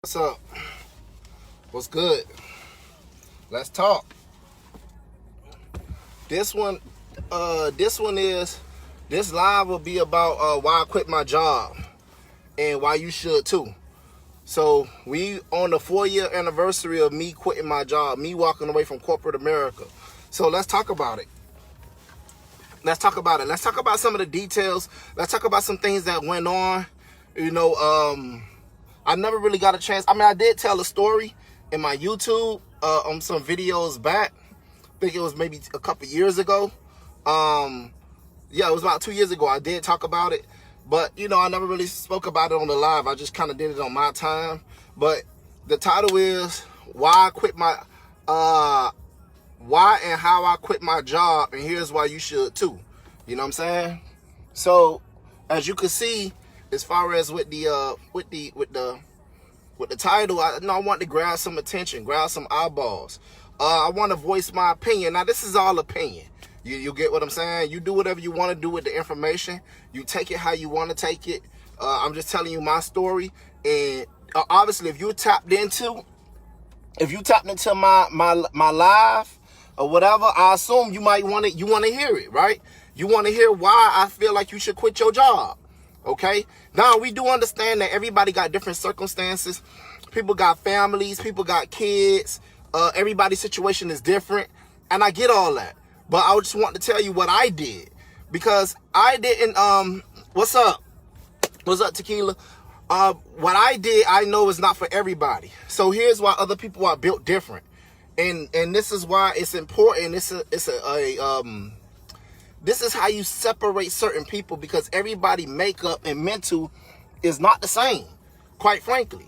What's up? What's good? Let's talk. This one this live will be about why I quit my job and why you should too. So we on the 4-year anniversary of me quitting my job, me walking away from corporate America. So let's talk about it. Let's talk about it. Let's talk about some of the details. Let's talk about some things that went on. I never really got a chance. I mean, I did tell a story in my YouTube on some videos back. I think it was maybe a couple years ago. Yeah, it was about 2 years ago. I did talk about it. But, I never really spoke about it on the live. I just kind of did it on my time. But the title is why I quit my, why and how I quit my job. And here's why you should too. You know what I'm saying? So, as you can see, as far as with the title, I want to grab some attention, grab some eyeballs. I want to voice my opinion. Now, this is all opinion. You get what I'm saying? You do whatever you want to do with the information. You take it how you want to take it. I'm just telling you my story. And obviously, if you tapped into my live or whatever, I assume you might want to hear it, right? You want to hear why I feel like you should quit your job. Okay? Now, we do understand that everybody got different circumstances. People got families. People got kids. Everybody's situation is different. And I get all that. But I just want to tell you what I did. Because I didn't, what's up? What's up, Tequila? What I did, I know is not for everybody. So here's why other people are built different. And this is why it's important. This is how you separate certain people, because everybody makeup and mental is not the same, quite frankly.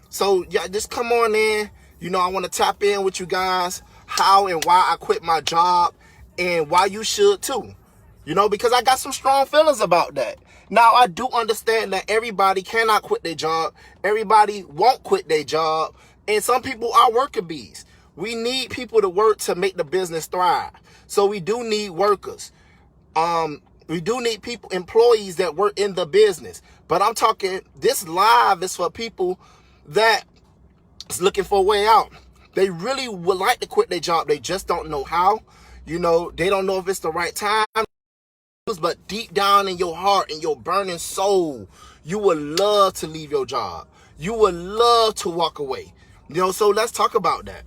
So yeah, just come on in. I want to tap in with you guys, how and why I quit my job and why you should too. Because I got some strong feelings about that. Now, I do understand that everybody cannot quit their job. Everybody won't quit their job. And some people are worker bees. We need people to work to make the business thrive. So we do need workers. We do need employees that work in the business. But I'm talking, this live is for people that is looking for a way out. They really would like to quit their job. They just don't know how. They don't know if it's the right time. But deep down in your heart, in your burning soul, you would love to leave your job. You would love to walk away. So let's talk about that.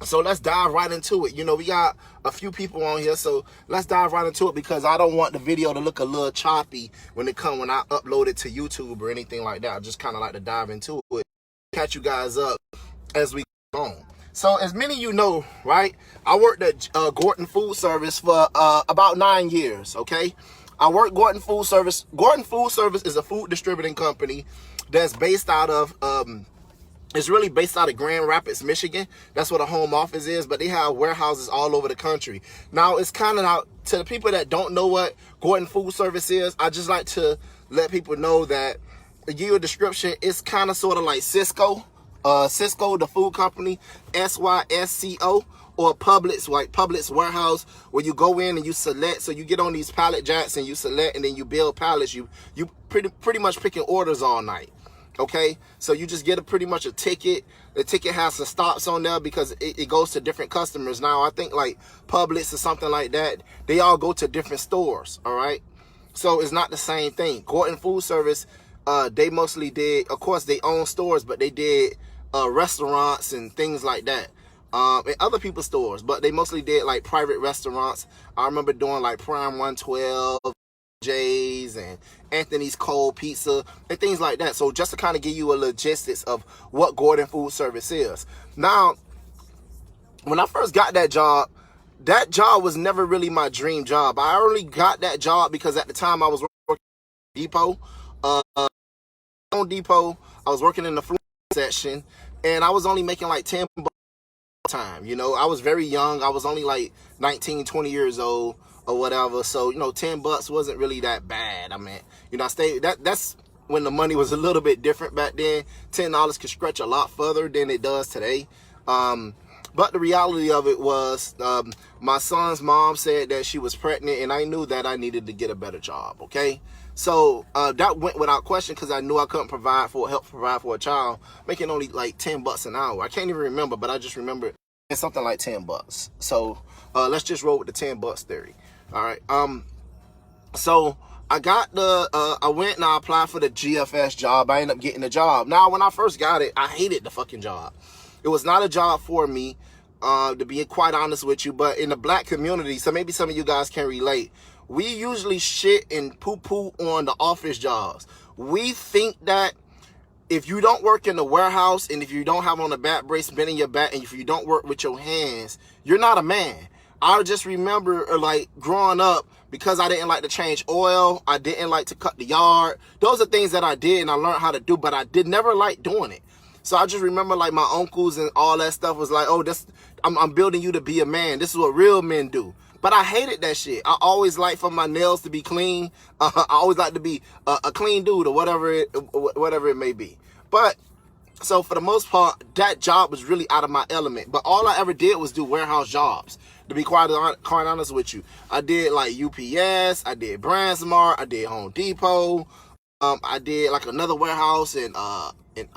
So let's dive right into it. We got a few people on here, so let's dive right into it, because I don't want the video to look a little choppy when I upload it to YouTube or anything like that. I just kind of like to dive into it, catch you guys up as we go on. So as many of you know, right, I worked at Gordon Food Service for about 9 years, okay? I worked Gordon Food Service. Gordon Food Service is a food distributing company that's based out of, it's really based out of Grand Rapids, Michigan. That's where the home office is, but they have warehouses all over the country. Now, it's kind of out to the people that don't know what Gordon Food Service is. I just like to let people know that, to give you a description, it's kind of sort of like Cisco. Cisco, the food company, SYSCO, or Publix, like Publix warehouse, where you go in and you select. So you get on these pallet jacks and you select, and then you build pallets. You pretty much picking orders all night. Okay, so you just get pretty much a ticket. The ticket has some stops on there because it goes to different customers. Now, I think like Publix or something like that, they all go to different stores. All right, so it's not the same thing. Gordon Food Service, they mostly did, of course, they own stores, but they did restaurants and things like that, and other people's stores, but they mostly did like private restaurants. I remember doing like Prime 112, J's, and Anthony's Cold Pizza and things like that. So just to kind of give you a logistics of what Gordon Food Service is. Now, when I first got that job was never really my dream job. I only got that job because at the time I was working at Depot. Home Depot, I was working in the food section, and I was only making like 10 bucks time. I was very young. I was only like 19, 20 years old or whatever. So, 10 bucks wasn't really that bad. I mean, I stayed, that's when the money was a little bit different back then. $10 could stretch a lot further than it does today. But the reality of it was, my son's mom said that she was pregnant, and I knew that I needed to get a better job, okay? So that went without question because I knew I couldn't help provide for a child making only like $10 an hour. I can't even remember, but I just remember it's something like $10. So let's just roll with the $10 theory. All right. So I got I went and I applied for the GFS job. I ended up getting the job. Now, when I first got it, I hated the fucking job. It was not a job for me, to be quite honest with you. But in the black community, so maybe some of you guys can relate, we usually shit and poo-poo on the office jobs. We think that if you don't work in the warehouse and if you don't have on a back brace bending your back and if you don't work with your hands, you're not a man. I just remember like growing up, because I didn't like to change oil, I didn't like to cut the yard. Those are things that I did and I learned how to do, but I did never like doing it. So I just remember like my uncles and all that stuff was like, oh, I'm building you to be a man. This is what real men do. But I hated that shit. I always liked for my nails to be clean. I always like to be a clean dude or whatever it may be. But so for the most part, that job was really out of my element. But all I ever did was do warehouse jobs. To be quite honest with you, I did like UPS, I did BrandSmart, I did Home Depot, I did like another warehouse in fucking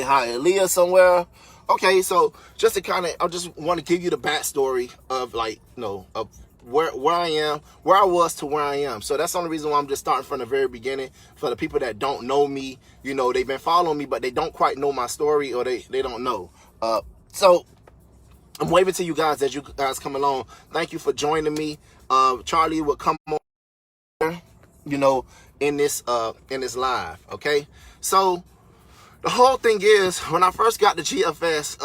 Hialeah somewhere. Okay, so just to kind of, I just want to give you the backstory of like, of where I am, where I was to where I am. So that's the only reason why I'm just starting from the very beginning. For the people that don't know me, they've been following me, but they don't quite know my story, or they don't know. So I'm waving to you guys as you guys come along. Thank you for joining me. Charlie will come on, in this live. Okay, so the whole thing is, when I first got the GFS,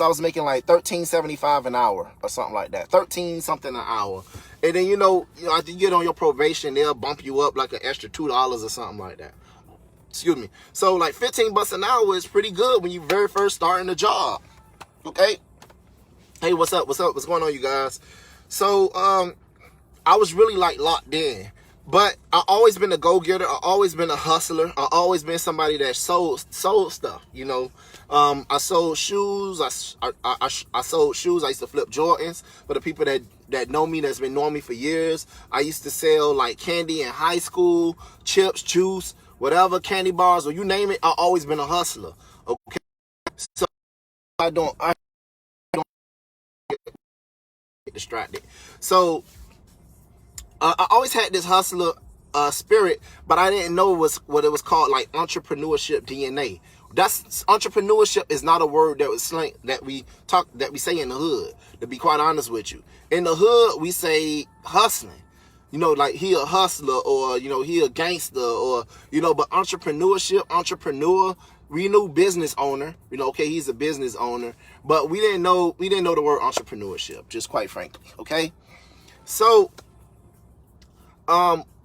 I was making like $13.75 an hour or something like that, 13 something an hour. And then after you get on your probation, they'll bump you up like an extra $2 or something like that. Excuse me. So like $15 an hour is pretty good when you very first starting the job. Okay. Hey, what's up? What's going on, you guys? So I was really like locked in. But I always been a go-getter. I always been a hustler. I always been somebody that sold stuff. I sold shoes. I sold shoes. I used to flip Jordans. For the people that know me, that's been knowing me for years, I used to sell like candy in high school, chips, juice, whatever, candy bars, or you name it. I always been a hustler. Okay, so I don't get distracted. So I always had this hustler spirit, but I didn't know what it was called, like entrepreneurship DNA. Entrepreneurship is not a word that was slang that we say in the hood. To be quite honest with you, in the hood we say hustling. Like he a hustler, or he a gangster, or but entrepreneur, we knew business owner. Okay, he's a business owner, but we didn't know the word entrepreneurship, just quite frankly. Okay, so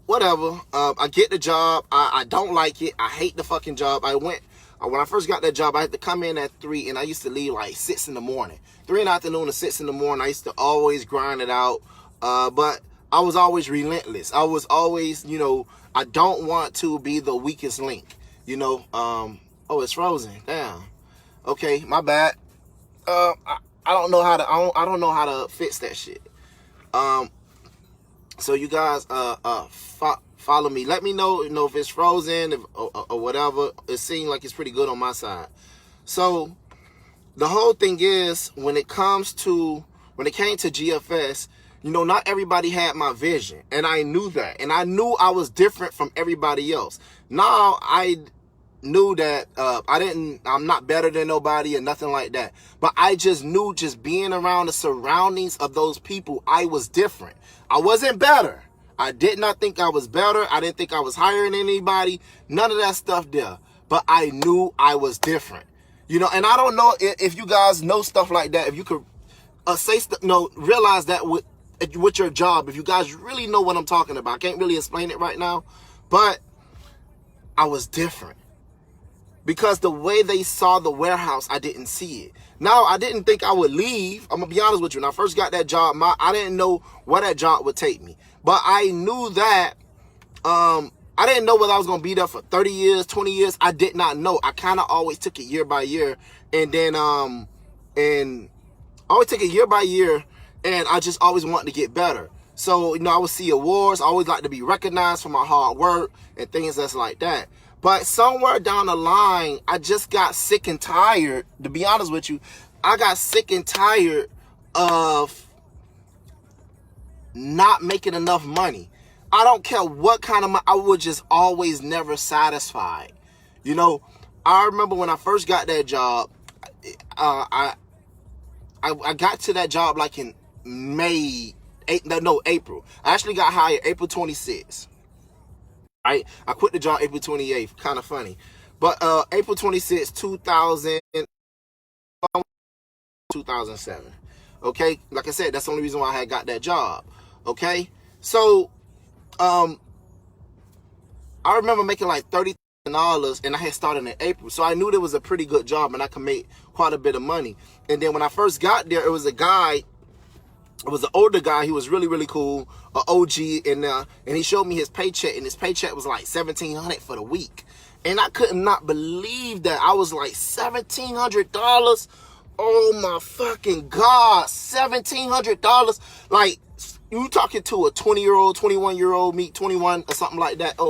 whatever. I get the job. I don't like it. I hate the fucking job. When I first got that job, I had to come in at 3, and I used to leave like 6 in the morning. 3 in the afternoon to 6 in the morning. I used to always grind it out. But I was always relentless. I was always, I don't want to be the weakest link. Oh, it's frozen. Damn. Okay, my bad. I don't know how to fix that shit. So you guys follow me. Let me know, if it's frozen or whatever. It seemed like it's pretty good on my side. So the whole thing is, when it came to GFS, not everybody had my vision, and I knew that, and I knew I was different from everybody else. Now I knew that I'm not better than nobody or nothing like that, but I just knew, just being around the surroundings of those people, I was different. I wasn't better. I did not think I was better. I didn't think I was higher than anybody. None of that stuff there. But I knew I was different. And I don't know if you guys know stuff like that. If you could realize that with your job, if you guys really know what I'm talking about. I can't really explain it right now, but I was different. Because the way they saw the warehouse, I didn't see it. Now, I didn't think I would leave. I'm going to be honest with you. When I first got that job, I didn't know where that job would take me. But I knew that, I didn't know whether I was going to be there for 30 years, 20 years. I did not know. I kind of always took it year by year. And then, and I always take it year by year. And I just always wanted to get better. So, I would see awards. I always like to be recognized for my hard work and things that's like that. But somewhere down the line, I just got sick and tired. To be honest with you, I got sick and tired of not making enough money. I don't care what kind of money. I was just always never satisfied. I remember when I first got that job, I got to that job like in April. I actually got hired April 26th. Right? I quit the job April 28th. Kind of funny. But April 26th, 2007. Okay? Like I said, that's the only reason why I had got that job. Okay? So, I remember making like $30,000, and I had started in April. So I knew there was a pretty good job and I could make quite a bit of money. And then when I first got there, it was an older guy. He was really, really cool, an OG, and he showed me his paycheck, and his paycheck was like $1,700 for the week. And I could not believe that. I was like, $1,700? Oh my fucking God, $1,700? Like, you talking to a 20-year-old, 21-year-old, me, 21 or something like that,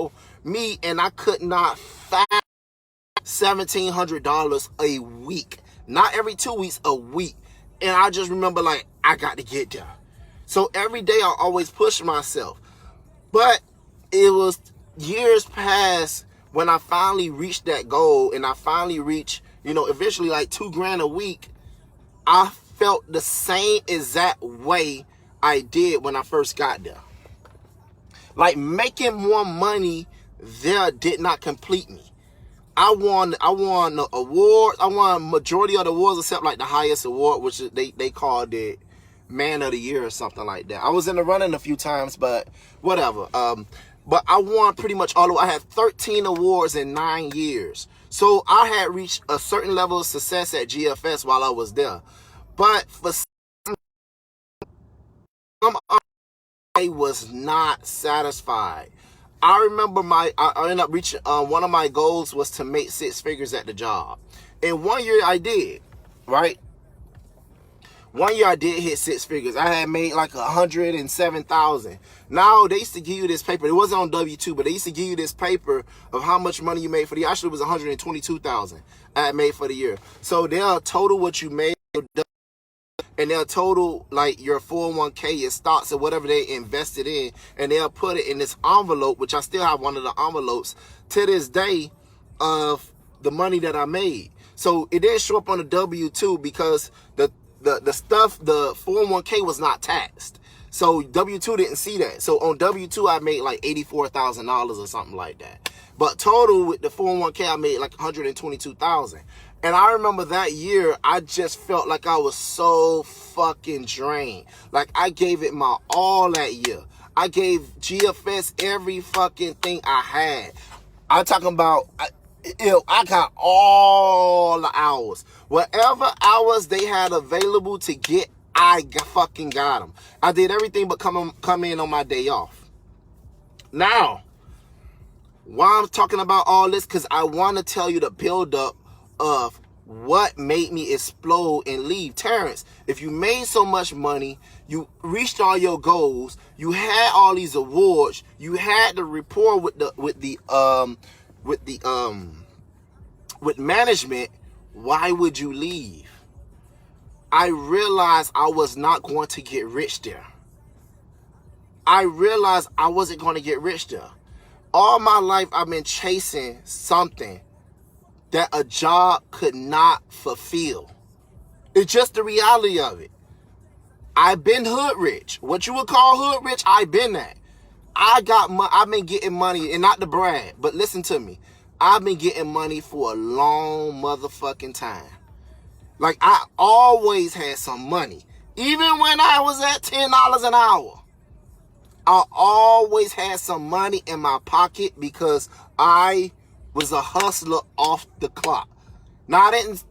me, and I could not fathom $1,700 a week. Not every 2 weeks, a week. And I just remember, like, I got to get there. So every day I always push myself. But it was years past when I finally reached that goal, and I finally reached, eventually like $2,000 a week. I felt the same exact way I did when I first got there. Like, making more money there did not complete me. I won the award. I won majority of the awards except like the highest award, which they called it Man of the Year or something like that. I was in the running a few times, but whatever. But I won pretty much all of it. I had 13 awards in 9 years. So I had reached a certain level of success at GFS while I was there. But for some, I was not satisfied. I remember I ended up reaching, one of my goals was to make 6 figures at the job. And 1 year I did, right? 1 year I did hit 6 figures. I had made like 107,000. Now they used to give you this paper. It wasn't on W-2, but they used to give you this paper of how much money you made for the year. Actually, it was 122,000 I had made for the year. So they'll total what you made, and they'll total like your 401k, your stocks, or whatever they invested in, and they'll put it in this envelope, which I still have one of the envelopes to this day of the money that I made. So it didn't show up on the W-2 because the stuff, the 401k was not taxed. So W-2 didn't see that. So on W-2 I made like $84,000 or something like that. But total with the 401k I made like 122,000. And I remember that year, I just felt like I was so fucking drained. Like, I gave it my all that year. I gave GFS every fucking thing I had. I'm talking about, I got all the hours. Whatever hours they had available to get, I fucking got them. I did everything but come in on my day off. Now, why I'm talking about all this, because I want to tell you the build-up of what made me explode and leave. Terrence, if you made so much money, you reached all your goals, you had all these awards, you had the rapport with management, why would you leave? I realized I was not going to get rich there. I realized I wasn't going to get rich there. All my life I've been chasing something that a job could not fulfill. It's just the reality of it. I've been hood rich. What you would call hood rich, I've been that. I've been getting money, and not to brag, but listen to me. I've been getting money for a long motherfucking time. Like, I always had some money. Even when I was at $10 an hour. I always had some money in my pocket because I was a hustler off the clock. Now, I didn't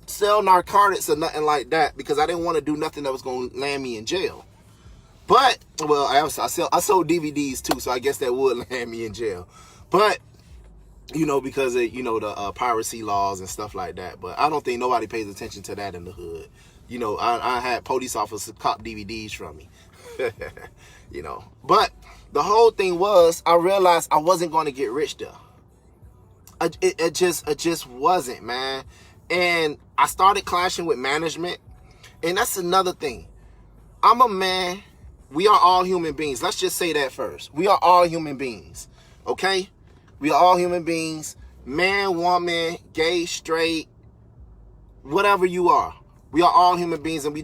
sell narcotics or nothing like that because I didn't want to do nothing that was going to land me in jail. But, well, I sold DVDs too, so I guess that would land me in jail. But, because of, the piracy laws and stuff like that. But I don't think nobody pays attention to that in the hood. I had police officers cop DVDs from me. You know, but the whole thing was, I realized I wasn't going to get rich there. It just wasn't, man. And I started clashing with management. And that's another thing. I'm a man. We are all human beings. Let's just say that first. We are all human beings. Okay? We are all human beings. Man, woman, gay, straight, whatever you are. We are all human beings, and we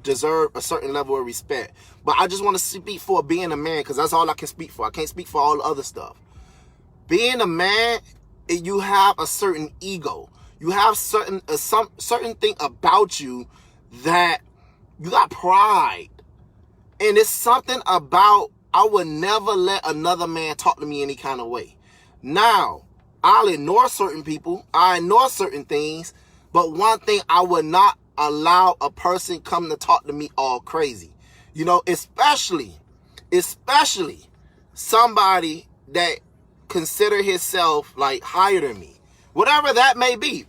deserve a certain level of respect. But I just want to speak for being a man, because that's all I can speak for. I can't speak for all the other stuff. Being a man, you have a certain ego. You have certain thing about you that you got pride. And it's something about, I would never let another man talk to me any kind of way. Now, I'll ignore certain people. I ignore certain things. But one thing, I would not allow a person come to talk to me all crazy. You know, especially somebody that consider himself like higher than me. Whatever that may be.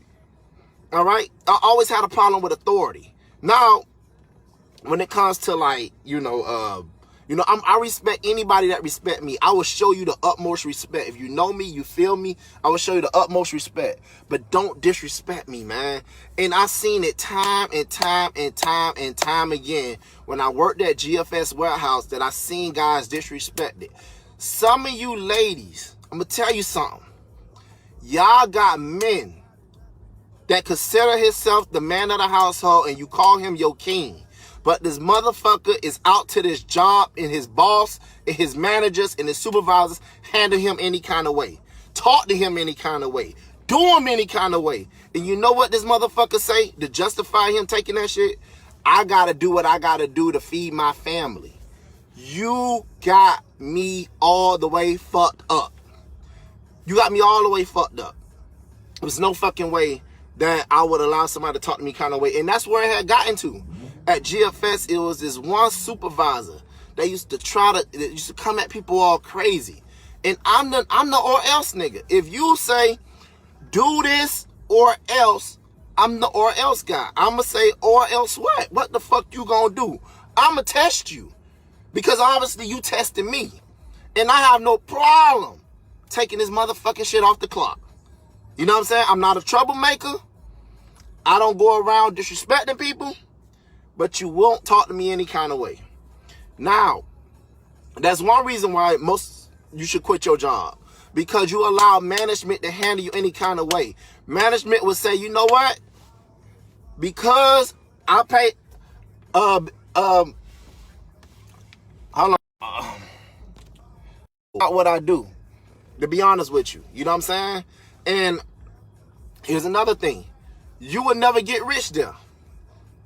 All right? I always had a problem with authority. Now, when it comes to like, I respect anybody that respect me. I will show you the utmost respect. If you know me, you feel me, I will show you the utmost respect. But don't disrespect me, man. And I've seen it time and time again when I worked at GFS warehouse, that I seen guys disrespected. Some of you ladies, I'm going to tell you something. Y'all got men that consider himself the man of the household, and you call him your king. But this motherfucker is out to this job, and his boss and his managers and his supervisors handle him any kind of way. Talk to him any kind of way. Do him any kind of way. And you know what this motherfucker say to justify him taking that shit? I gotta do what I gotta do to feed my family. You got me all the way fucked up. You got me all the way fucked up. There's no fucking way that I would allow somebody to talk to me kind of way. And that's where it had gotten to. At GFS, it was this one supervisor that used to come at people all crazy. And I'm the or else nigga. If you say, do this or else, I'm the or else guy. I'ma say, or else what? What the fuck you gonna do? I'ma test you. Because obviously you tested me. And I have no problem taking this motherfucking shit off the clock. You know what I'm saying? I'm not a troublemaker. I don't go around disrespecting people. But you won't talk to me any kind of way. Now, that's one reason why you should quit your job. Because you allow management to handle you any kind of way. Management would say, you know what? Because I pay, how long? What I do, to be honest with you. You know what I'm saying? And here's another thing. You would never get rich there.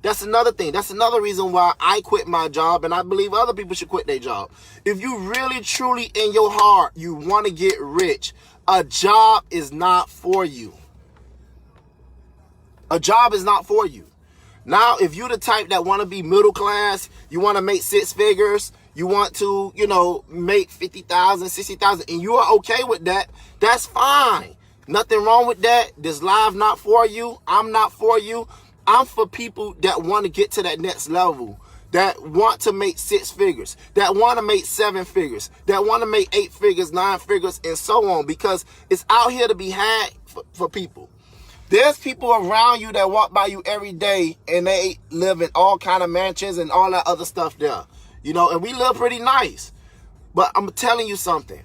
That's another thing. That's another reason why I quit my job, and I believe other people should quit their job. If you really, truly, in your heart, you want to get rich, a job is not for you. A job is not for you. Now, if you're the type that want to be middle class, you want to make 6 figures, you want to, make 50,000, 60,000, and you are okay with that, that's fine. Nothing wrong with that. This live not for you. I'm not for you. I'm for people that want to get to that next level, that want to make 6 figures, that want to make 7 figures, that want to make 8 figures, 9 figures, and so on, because it's out here to be had for people. There's people around you that walk by you every day, and they live in all kind of mansions and all that other stuff there, and we live pretty nice. But I'm telling you something.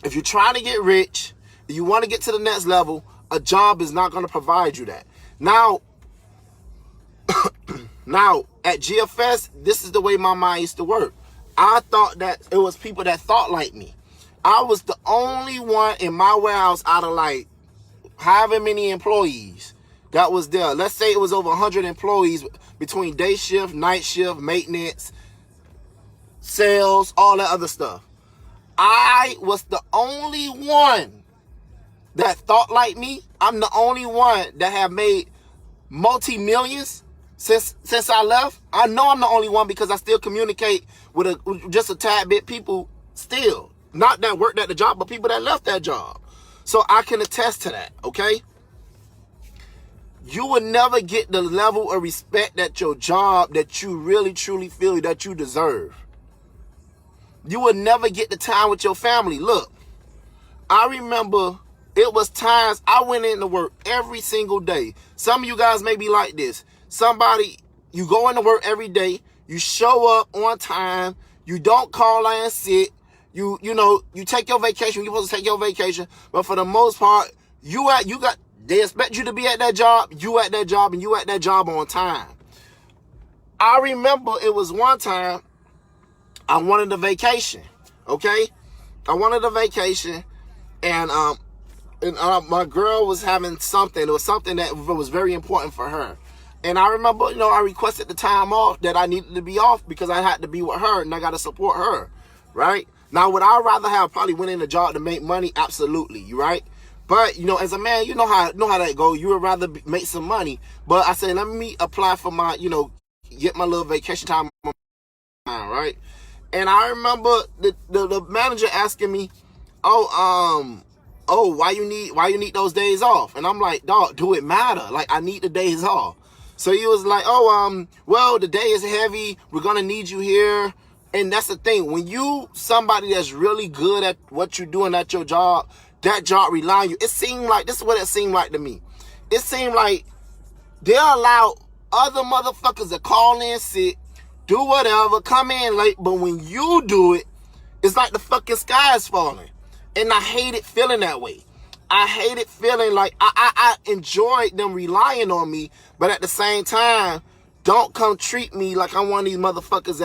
If you're trying to get rich, if you want to get to the next level, a job is not going to provide you that. Now, at GFS, this is the way my mind used to work. I thought that it was people that thought like me. I was the only one in my warehouse out of like however many employees that was there. Let's say it was over 100 employees between day shift, night shift, maintenance, sales, all that other stuff. I was the only one that thought like me. I'm the only one that have made multi-millions since I left. I know I'm the only one because I still communicate with just a tad bit people still. Not that worked at the job, but people that left that job. So I can attest to that, okay? you will never get the level of respect at your job that you really, truly feel that you deserve. You will never get the time with your family. Look, I remember it was times I went into work every single day. Some of you guys may be like this. You go into work every day, you show up on time, you don't call in sick, you take your vacation, you're supposed to take your vacation, but for the most part, they expect you to be at that job, you at that job, and you at that job on time. I remember it was one time I wanted a vacation, okay? I wanted a vacation, and my girl was having something. It was something that was very important for her. And I remember, I requested the time off that I needed to be off because I had to be with her and I got to support her, right? Now, would I rather have probably went in a job to make money? Absolutely, right? But, as a man, you know how that go. You would rather make some money. But I said, let me apply for my, get my little vacation time, right? And I remember the manager asking me, why you need those days off? And I'm like, dog, do it matter? Like, I need the days off. So he was like, well, the day is heavy. We're going to need you here. And that's the thing. When you somebody that's really good at what you're doing at your job, that job rely on you. It seemed like, this is what it seemed like to me. It seemed like they'll allow other motherfuckers to call in sick, do whatever, come in late. But when you do it, it's like the fucking sky is falling. And I hated feeling that way. I hated feeling like I enjoyed them relying on me, but at the same time, don't come treat me like I'm one of these motherfuckers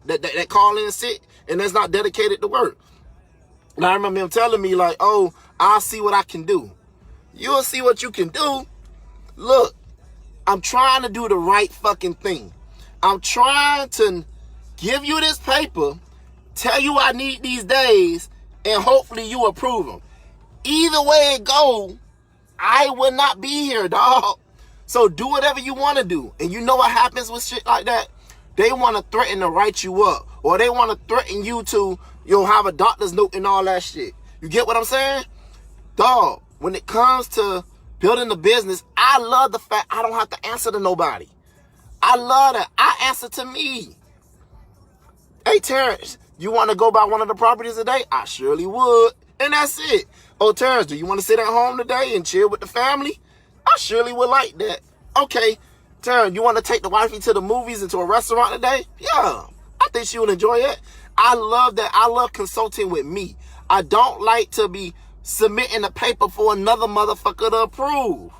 that call in sick and that's not dedicated to work. And I remember him telling me like, I'll see what I can do. You'll see what you can do. Look, I'm trying to do the right fucking thing. I'm trying to give you this paper, tell you I need these days, and hopefully you approve them. Either way it go, I will not be here, dog. So do whatever you want to do. And you know what happens with shit like that? They want to threaten to write you up. Or they want to threaten you to, have a doctor's note and all that shit. You get what I'm saying? Dog, when it comes to building a business, I love the fact I don't have to answer to nobody. I love that. I answer to me. Hey, Terrence, you want to go by one of the properties today? I surely would. And that's it. Oh, Terrence, do you want to sit at home today and chill with the family? I surely would like that. Okay, Terrence, you want to take the wifey to the movies and to a restaurant today? Yeah, I think she would enjoy it. I love that. I love consulting with me. I don't like to be submitting a paper for another motherfucker to approve.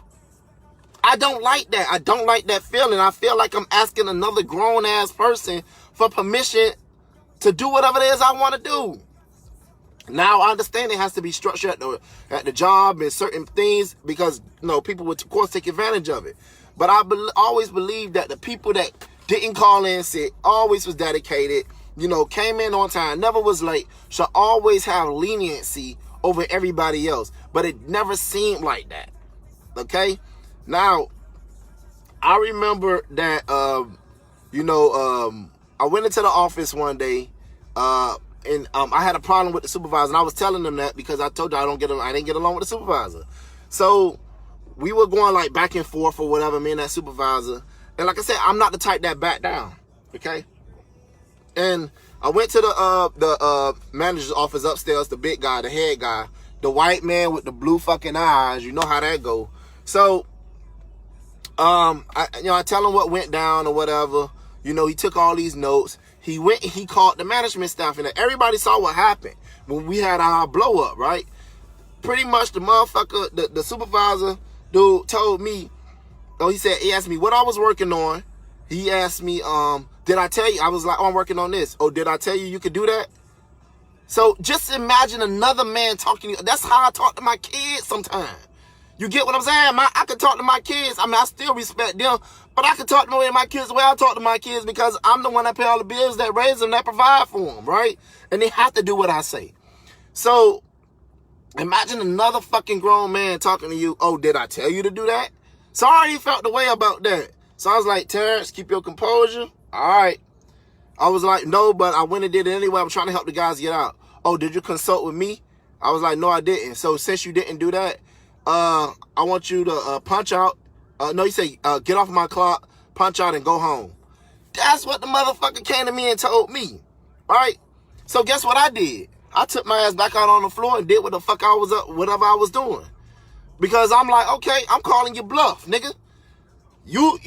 I don't like that. I don't like that feeling. I feel like I'm asking another grown-ass person for permission to do whatever it is I want to do. Now, I understand it has to be structured at the job and certain things because, people would, of course, take advantage of it. But I always believe that the people that didn't call in sick, always was dedicated, came in on time, never was late, should always have leniency over everybody else. But it never seemed like that. Okay? Now, I remember that, I went into the office one day, and I had a problem with the supervisor, and I was telling them that because I told you I didn't get along with the supervisor. So we were going like back and forth or whatever, me and that supervisor. And like I said, I'm not the type that back down, okay? And I went to the manager's office upstairs, the big guy, the head guy, the white man with the blue fucking eyes. You know how that go. So, I tell him what went down or whatever. He took all these notes. He went and he called the management staff, and everybody saw what happened when we had our blow up, right? Pretty much the motherfucker, the supervisor dude told me, he asked me what I was working on. He asked me, did I tell you? I was like, I'm working on this. Oh, did I tell you could do that? So just imagine another man talking to you. That's how I talk to my kids sometimes. You get what I'm saying? I can talk to my kids. I still respect them, but I can talk to my kids the way I talk to my kids because I'm the one that pay all the bills, that raise them, that provide for them, right? And they have to do what I say. So imagine another fucking grown man talking to you. Oh, did I tell you to do that? So I already felt the way about that. So I was like, Terrence, keep your composure. All right. I was like, no, but I went and did it anyway. I'm trying to help the guys get out. Oh, did you consult with me? I was like, no, I didn't. So since you didn't do that, I want you to punch out No, he said, get off my clock, punch out, and go home. That's what the motherfucker came to me and told me, right? So guess what I did? I took my ass back out on the floor and did what the fuck I was up, whatever I was doing. Because I'm like, okay, I'm calling you bluff, nigga. You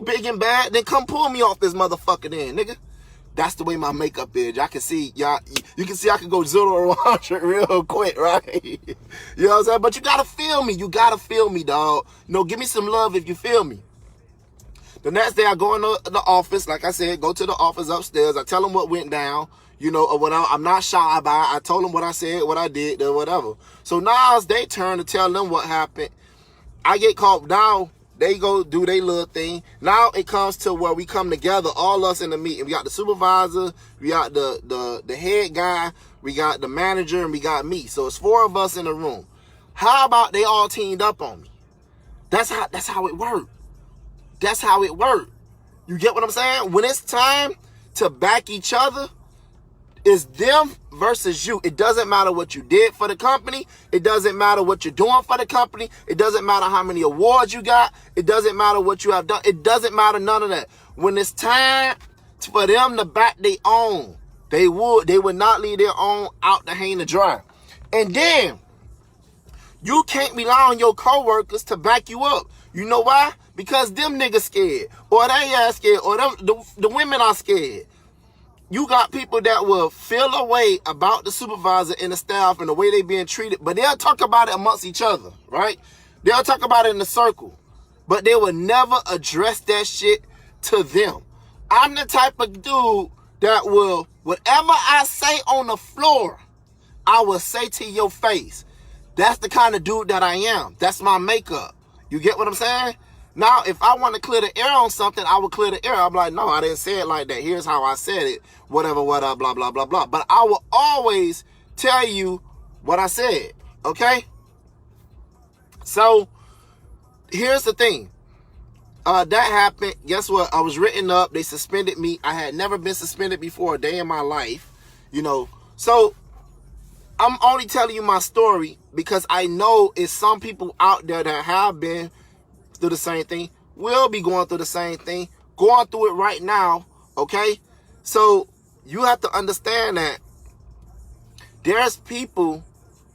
big and bad, then come pull me off this motherfucker then, nigga. That's the way my makeup is. I can see, y'all, you can see I can go 0 to 100 real quick, right? You know what I'm saying? But you gotta feel me. You gotta feel me, dog. You know, give me some love if you feel me. The next day I go in the office, like I said, go to the office upstairs. I tell them what went down, you know, or what I'm not shy about. I told them what I said, what I did, or whatever. So now it's their turn to tell them what happened. I get called down. They go do their little thing. Now it comes to where we come together, all us in the meeting. We got the supervisor, we got the head guy, we got the manager, and we got me. So it's 4 of us in the room. How about they all teamed up on me? That's how it worked. That's how it worked. You get what I'm saying? When it's time to back each other, it's them versus you. It doesn't matter what you did for the company. It doesn't matter what you're doing for the company. It doesn't matter how many awards you got. It doesn't matter what you have done. It doesn't matter none of that. When it's time for them to back their own, they would not leave their own out to hang to dry. And then you can't rely on your coworkers to back you up. You know why? Because them niggas scared, or they ass scared, or the women are scared. You got people that will feel a way about the supervisor and the staff and the way they being treated, but they'll talk about it amongst each other, right? They'll talk about it in the circle, but they will never address that shit to them. I'm the type of dude that will, whatever I say on the floor, I will say to your face. That's the kind of dude that I am. That's my makeup. You get what I'm saying? Now, if I want to clear the air on something, I will clear the air. I'm like, no, I didn't say it like that. Here's how I said it. Whatever, blah, blah, blah, blah. But I will always tell you what I said, okay? So, here's the thing. That happened. Guess what? I was written up. They suspended me. I had never been suspended before a day in my life, you know. So, I'm only telling you my story because I know it's some people out there that have been through the same thing, will be going through the same thing, going through it right now, okay? So you have to understand that there's people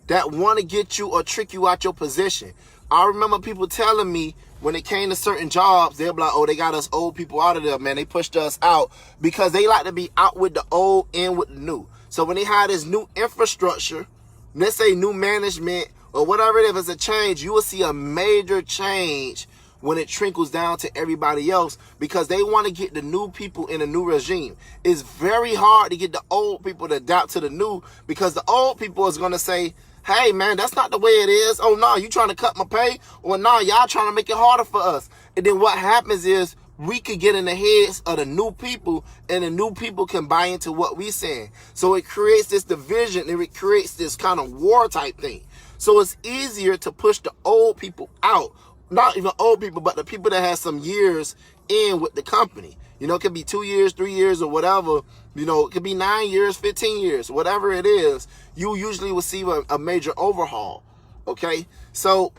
that want to get you or trick you out your position. I remember people telling me when it came to certain jobs, they'll be like, oh, they got us old people out of there, man. They pushed us out because they like to be out with the old in with the new. So when they had this new infrastructure, let's say new management or whatever it is, a change, you will see a major change when it trickles down to everybody else because they want to get the new people in a new regime. It's very hard to get the old people to adapt to the new because the old people is going to say, hey, man, that's not the way it is. Oh, no, you trying to cut my pay? Or no, y'all trying to make it harder for us. And then what happens is we could get in the heads of the new people and the new people can buy into what we saying. So it creates this division and it creates this kind of war type thing. So it's easier to push the old people out. Not even old people, but the people that have some years in with the company. You know, it could be 2 years, 3 years, or whatever. You know, it could be 9 years, 15 years, whatever it is. You usually will see a major overhaul. Okay, so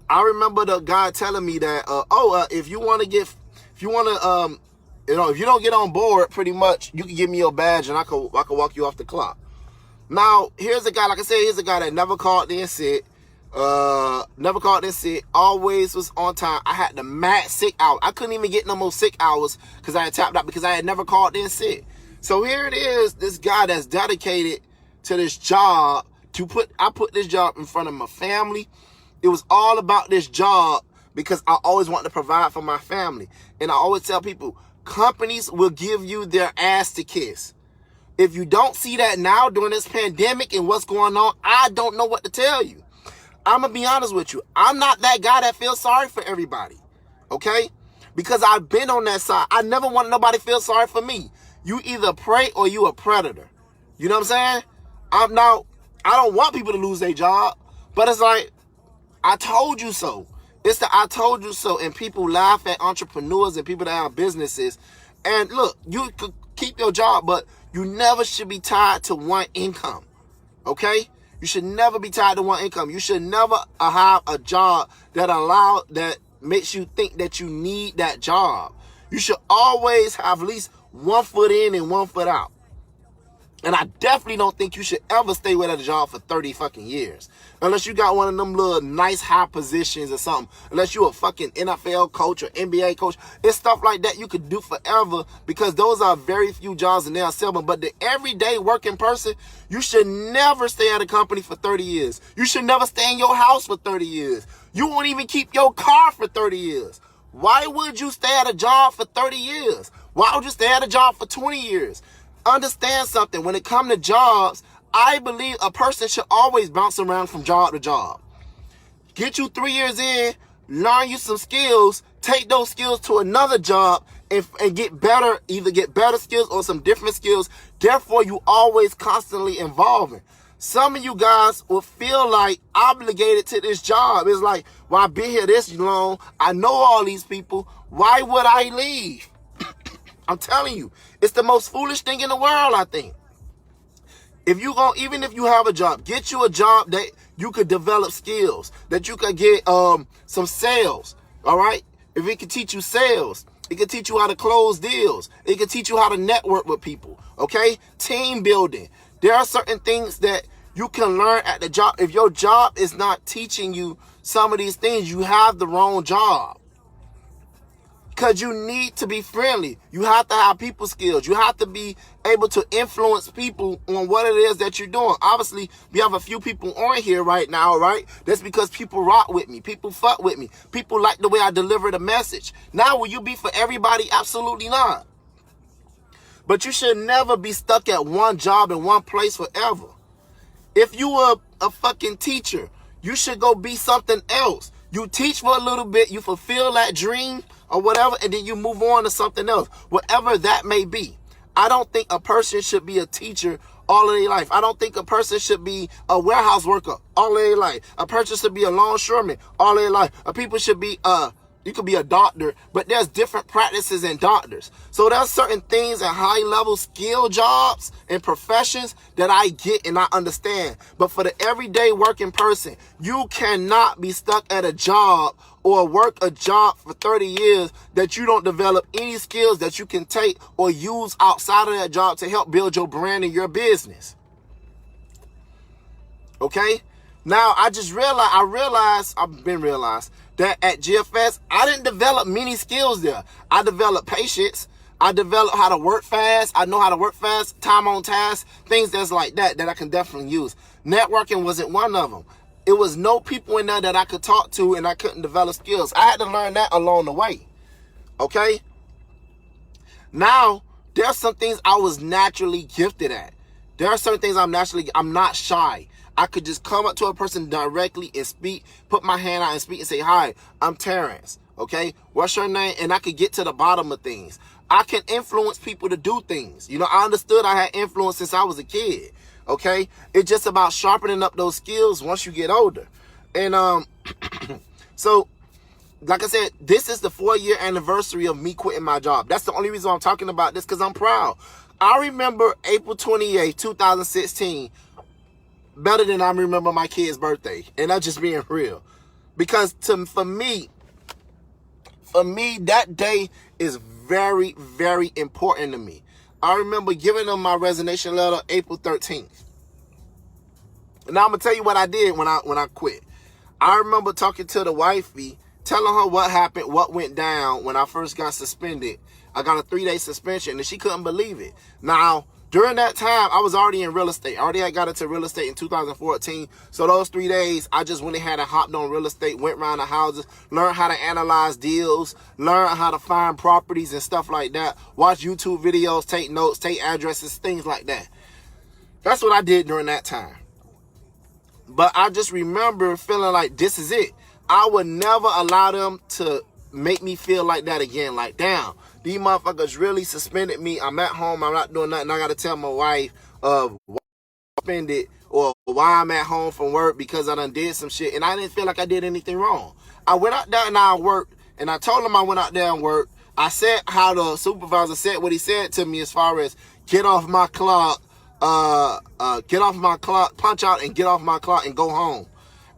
I remember the guy telling me that, if you don't get on board, pretty much, you can give me your badge and I could walk you off the clock. Now, here's a guy, like I said, here's a guy that never called in sick. Always was on time. I had the mad sick hour. I couldn't even get no more sick hours because I had tapped out because I had never called in sick. So here it is, this guy that's dedicated to this job. I put this job in front of my family. It was all about this job because I always want to provide for my family. And I always tell people, companies will give you their ass to kiss. If you don't see that now during this pandemic and what's going on, I don't know what to tell you. I'm going to be honest with you. I'm not that guy that feels sorry for everybody, okay? Because I've been on that side. I never want nobody to feel sorry for me. You either prey or you a predator. You know what I'm saying? I don't want people to lose their job, but it's like, I told you so. It's the I told you so, and people laugh at entrepreneurs and people that have businesses. And look, you could keep your job, but you never should be tied to one income, okay? You should never be tied to one income. You should never have a job that makes you think that you need that job. You should always have at least 1 foot in and 1 foot out. And I definitely don't think you should ever stay with a job for 30 fucking years. Unless you got one of them little nice high positions or something. Unless you a fucking NFL coach or NBA coach. It's stuff like that you could do forever, because those are very few jobs and they are seldom. But the everyday working person, you should never stay at a company for 30 years. You should never stay in your house for 30 years. You won't even keep your car for 30 years. Why would you stay at a job for 30 years? Why would you stay at a job for 20 years? Understand something. When it comes to jobs, I believe a person should always bounce around from job to job. Get you 3 years in, learn you some skills, take those skills to another job and get better, either get better skills or some different skills. Therefore, you always constantly evolving. Some of you guys will feel like obligated to this job. It's like, well, I've been here this long. I know all these people. Why would I leave? I'm telling you, it's the most foolish thing in the world, I think. Even if you have a job, get you a job that you could develop skills, that you could get some sales, all right? If it could teach you sales, it could teach you how to close deals. It could teach you how to network with people, okay? Team building. There are certain things that you can learn at the job. If your job is not teaching you some of these things, you have the wrong job. Because you need to be friendly. You have to have people skills. You have to be able to influence people on what it is that you're doing. Obviously, we have a few people on here right now, right? That's because people rock with me. People fuck with me. People like the way I deliver the message. Now, will you be for everybody? Absolutely not. But you should never be stuck at one job in one place forever. If you were a fucking teacher, you should go be something else. You teach for a little bit, you fulfill that dream or whatever, and then you move on to something else, whatever that may be. I don't think a person should be a teacher all of their life. I don't think a person should be a warehouse worker all of their life. A person should be a longshoreman all of their life. A people should be you could be a doctor, but there's different practices in doctors. So there's certain things and high-level skill jobs and professions that I get and I understand. But for the everyday working person, you cannot be stuck at a job or work a job for 30 years that you don't develop any skills that you can take or use outside of that job to help build your brand and your business. Okay? Now, I've been realized that at GFS, I didn't develop many skills there. I developed patience. I developed how to work fast. I know how to work fast, time on task, things that's like that I can definitely use. Networking wasn't one of them. It was no people in there that I could talk to and I couldn't develop skills. I had to learn that along the way. Okay? Now, there are some things I was naturally gifted at. There are certain things I'm not shy. I could just come up to a person directly and speak, put my hand out and speak and say, hi, I'm Terrence, okay? What's your name? And I could get to the bottom of things. I can influence people to do things. You know, I understood I had influence since I was a kid, okay? It's just about sharpening up those skills once you get older. And so, like I said, this is the 4-year anniversary of me quitting my job. That's the only reason I'm talking about this, because I'm proud. I remember April 28, 2016, better than I remember my kid's birthday. And that's just being real. Because for me, that day is very, very important to me. I remember giving them my resignation letter April 13th. Now I'm going to tell you what I did when I quit. I remember talking to the wifey, telling her what happened, what went down when I first got suspended. I got a 3-day suspension and she couldn't believe it. Now, during that time, I was already in real estate. I already had got into real estate in 2014. So those 3 days, I just went ahead and hopped on real estate, went around the houses, learned how to analyze deals, learned how to find properties and stuff like that, watch YouTube videos, take notes, take addresses, things like that. That's what I did during that time. But I just remember feeling like this is it. I would never allow them to make me feel like that again. Like, damn, these motherfuckers really suspended me. I'm at home. I'm not doing nothing. I got to tell my wife why I suspended or why I'm at home from work because I done did some shit. And I didn't feel like I did anything wrong. I went out there and I worked. And I told him I went out there and worked. I said how the supervisor said what he said to me as far as get off my clock, get off my clock, punch out and get off my clock and go home.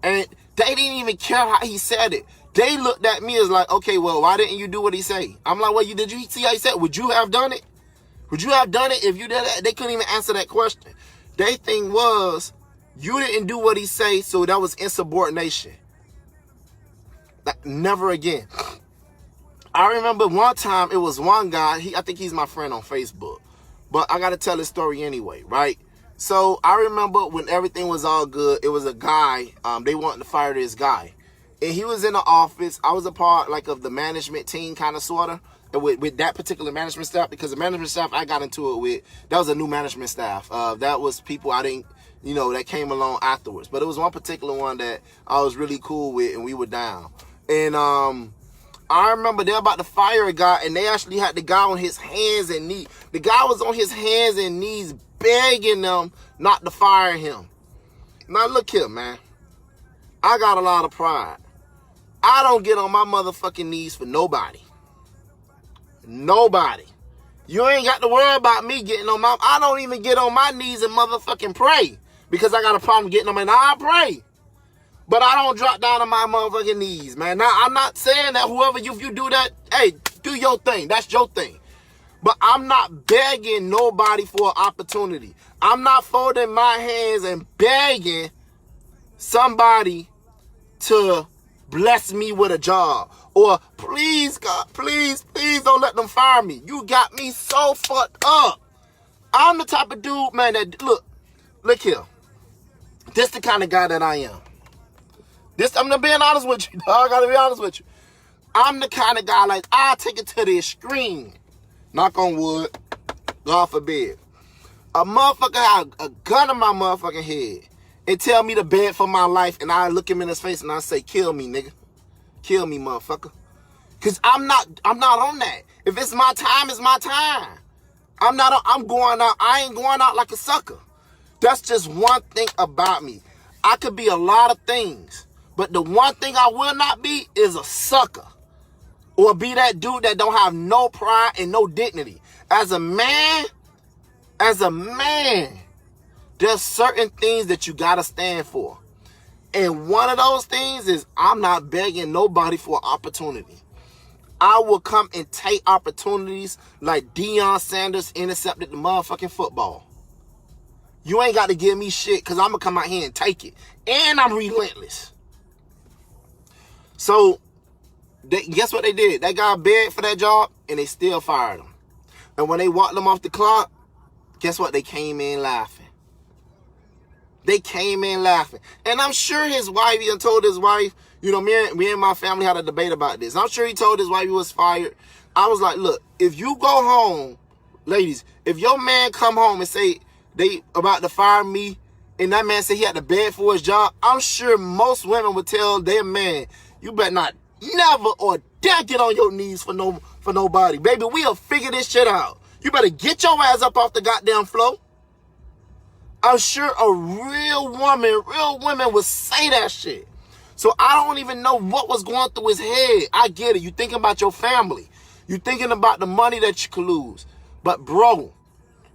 And they didn't even care how he said it. They looked at me as like, okay, well, why didn't you do what he say? I'm like, well, did you see how he said? Would you have done it? Would you have done it if you did that? They couldn't even answer that question. Their thing was, you didn't do what he say, so that was insubordination. Never again. I remember one time, it was one guy, I think he's my friend on Facebook, but I got to tell this story anyway, right? So I remember when everything was all good, it was a guy, they wanted to fire this guy. And he was in the office. I was a part like of the management team, kind of, sort of, with that particular management staff, because the management staff I got into it with, that was a new management staff. That was people I didn't, that came along afterwards. But it was one particular one that I was really cool with, and we were down. And I remember they were about to fire a guy, and they actually had the guy on his hands and knees. The guy was on his hands and knees begging them not to fire him. Now look here, man. I got a lot of pride. I don't get on my motherfucking knees for nobody. Nobody. You ain't got to worry about me getting on my... I don't even get on my knees and motherfucking pray, because I got a problem getting on my... Now I pray, but I don't drop down on my motherfucking knees, man. Now, I'm not saying that whoever if you do that, hey, do your thing. That's your thing. But I'm not begging nobody for an opportunity. I'm not folding my hands and begging somebody to bless me with a job. Or, please, God, please don't let them fire me. You got me so fucked up. I'm the type of dude, man, that, look here. This the kind of guy that I am. I'm not being honest with you, dog. I gotta be honest with you. I'm the kind of guy, like, I take it to the extreme. Knock on wood. God forbid. A motherfucker had a gun in my motherfucking head and tell me to beg for my life, and I look him in his face and I say, kill me, nigga. Kill me, motherfucker. Cause I'm not on that. If it's my time, it's my time. I'm going out. I ain't going out like a sucker. That's just one thing about me. I could be a lot of things, but the one thing I will not be is a sucker. Or be that dude that don't have no pride and no dignity. As a man, there's certain things that you gotta stand for. And one of those things is I'm not begging nobody for an opportunity. I will come and take opportunities like Deion Sanders intercepted the motherfucking football. You ain't got to give me shit, because I'm going to come out here and take it. And I'm relentless. So, guess what they did? That guy begged for that job, and they still fired him. And when they walked him off the clock, guess what? They came in laughing. They came in laughing. And I'm sure his wife, he told his wife, me and my family had a debate about this. I'm sure he told his wife he was fired. I was like, look, if you go home, ladies, if your man come home and say they about to fire me, and that man said he had to beg for his job, I'm sure most women would tell their man, you better not never or dare get on your knees for nobody. Baby, we'll figure this shit out. You better get your ass up off the goddamn floor. I'm sure a real women would say that shit. So I don't even know what was going through his head. I get it. You thinking about your family. You thinking about the money that you could lose. But bro,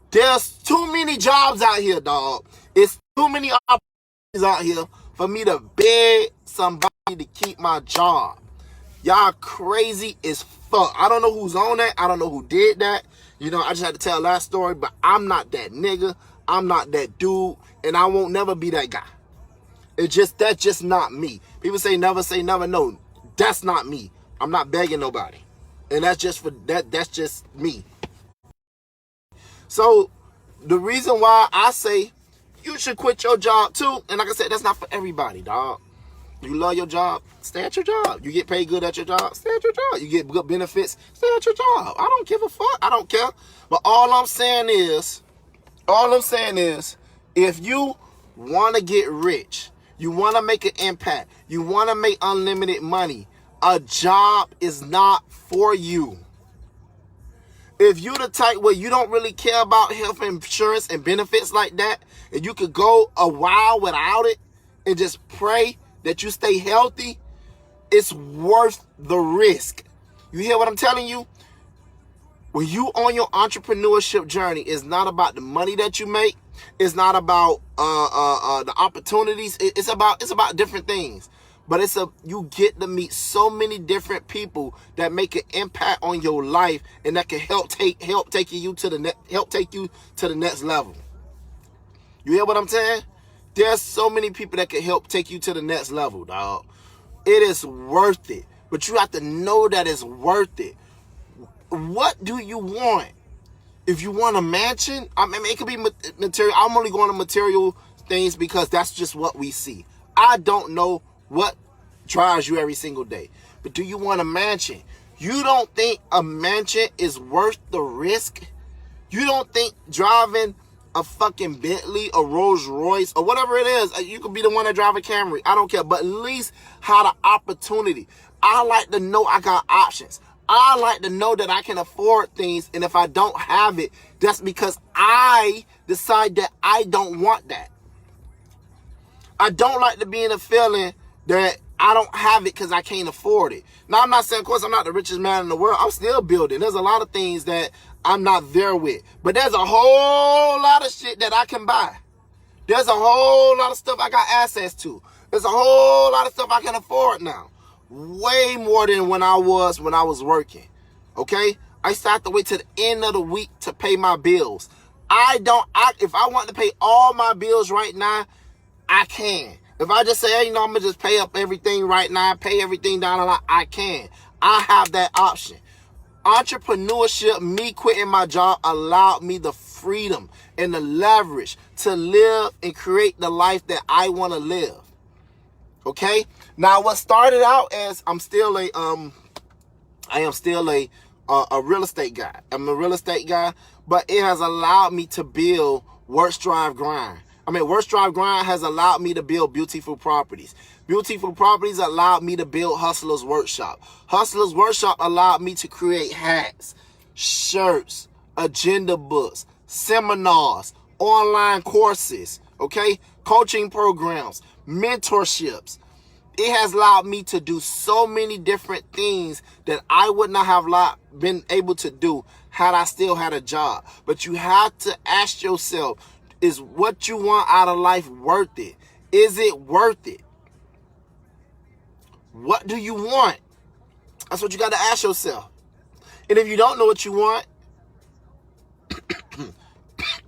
there's too many jobs out here, dog. It's too many opportunities out here for me to beg somebody to keep my job. Y'all crazy as fuck. I don't know who's on that. I don't know who did that. I just had to tell that story, but I'm not that nigga. I'm not that dude, and I won't never be that guy. That's just not me. People say never. No, that's not me. I'm not begging nobody. And that's just me. So the reason why I say you should quit your job too, and like I said, that's not for everybody, dog. You love your job, stay at your job. You get paid good at your job, stay at your job. You get good benefits, stay at your job. I don't give a fuck. I don't care. But all I'm saying is, if you want to get rich, you want to make an impact, you want to make unlimited money, a job is not for you. If you the type where you don't really care about health insurance and benefits like that, and you could go a while without it and just pray that you stay healthy, it's worth the risk. You hear what I'm telling you? When you on your entrepreneurship journey, it's not about the money that you make. It's not about the opportunities. It's about different things. But you get to meet so many different people that make an impact on your life and that can help take you to the next level. You hear what I'm saying? There's so many people that can help take you to the next level, dog. It is worth it. But you have to know that it's worth it. What do you want? If you want a mansion, I mean, it could be material. I'm only going to material things because that's just what we see. I don't know what drives you every single day. But do you want a mansion? You don't think a mansion is worth the risk? You don't think driving a fucking Bentley, a Rolls Royce, or whatever it is, you could be the one that drive a Camry. I don't care. But at least have the opportunity. I like to know I got options. I like to know that I can afford things, and if I don't have it, that's because I decide that I don't want that. I don't like to be in a feeling that I don't have it because I can't afford it. Now, I'm not saying, of course, I'm not the richest man in the world. I'm still building. There's a lot of things that I'm not there with. But there's a whole lot of shit that I can buy. There's a whole lot of stuff I got access to. There's a whole lot of stuff I can afford now. Way more than when I was working. Okay? I used to have to wait till the end of the week to pay my bills. If I want to pay all my bills right now, I can. If I just say, hey, I'm going to just pay up everything right now, pay everything down the line, I can. I have that option. Entrepreneurship, me quitting my job, allowed me the freedom and the leverage to live and create the life that I want to live. Okay? Now, what started out as I am still a real estate guy. I'm a real estate guy, but it has allowed me to build Work, Strive, Grind. Work, Strive, Grind has allowed me to build Beautiful Properties. Beautiful Properties allowed me to build Hustler's Workshop. Hustler's Workshop allowed me to create hats, shirts, agenda books, seminars, online courses, okay, coaching programs, mentorships. It has allowed me to do so many different things that I would not have been able to do had I still had a job. But you have to ask yourself, is what you want out of life worth it? Is it worth it? What do you want? That's what you got to ask yourself. And if you don't know what you want,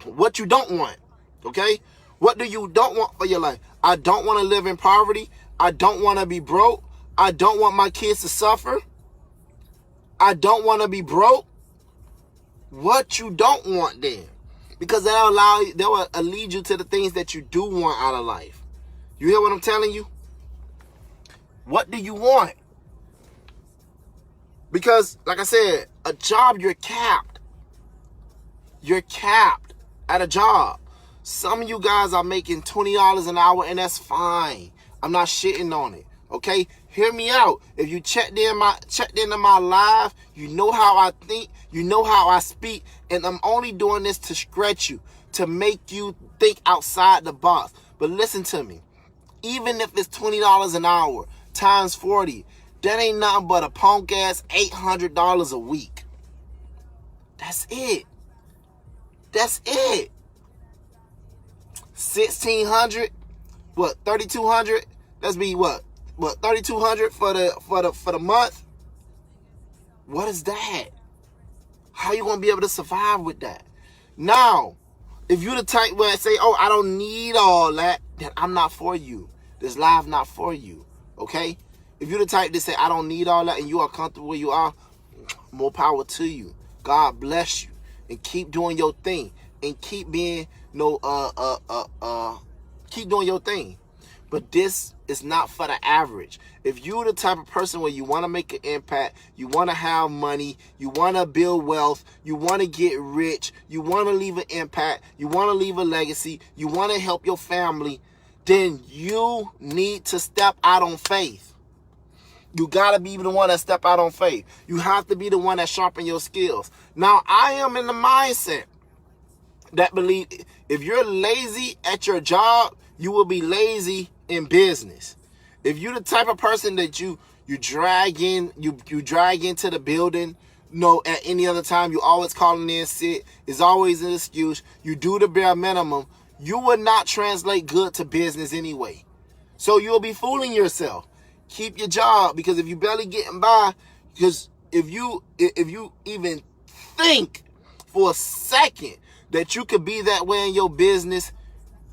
what you don't want, okay? What do you don't want for your life? I don't want to live in poverty. I don't want to be broke. I don't want my kids to suffer. I don't want to be broke. What you don't want then? Because that will lead you to the things that you do want out of life. You hear what I'm telling you? What do you want? Because, like I said, a job, you're capped. You're capped at a job. Some of you guys are making $20 an hour, and that's fine. I'm not shitting on it. Okay? Hear me out. If you checked into my live, you know how I think, you know how I speak, and I'm only doing this to stretch you, to make you think outside the box. But listen to me. Even if it's $20 an hour times 40, that ain't nothing but a punk ass $800 a week. That's it. That's it. 1,600, what, 3,200? That's be what 3,200 for the month? What is that? How you gonna be able to survive with that? Now, if you the type where I say, oh, I don't need all that, then I'm not for you. This live not for you. Okay? If you're the type that say, I don't need all that, and you are comfortable where you are, more power to you. God bless you. And keep doing your thing. And keep being keep doing your thing. But this is not for the average. If you're the type of person where you want to make an impact, you want to have money, you want to build wealth, you want to get rich, you want to leave an impact, you want to leave a legacy, you want to help your family, then you need to step out on faith. You got to be the one that step out on faith. You have to be the one that sharpen your skills. Now, I am in the mindset that believe if you're lazy at your job, you will be lazy in business. If you're the type of person that you drag into the building, at any other time. You always calling in sick. It's always an excuse. You do the bare minimum. You will not translate good to business anyway. So you'll be fooling yourself. Keep your job, because if you barely getting by, because if you even think for a second that you could be that way in your business,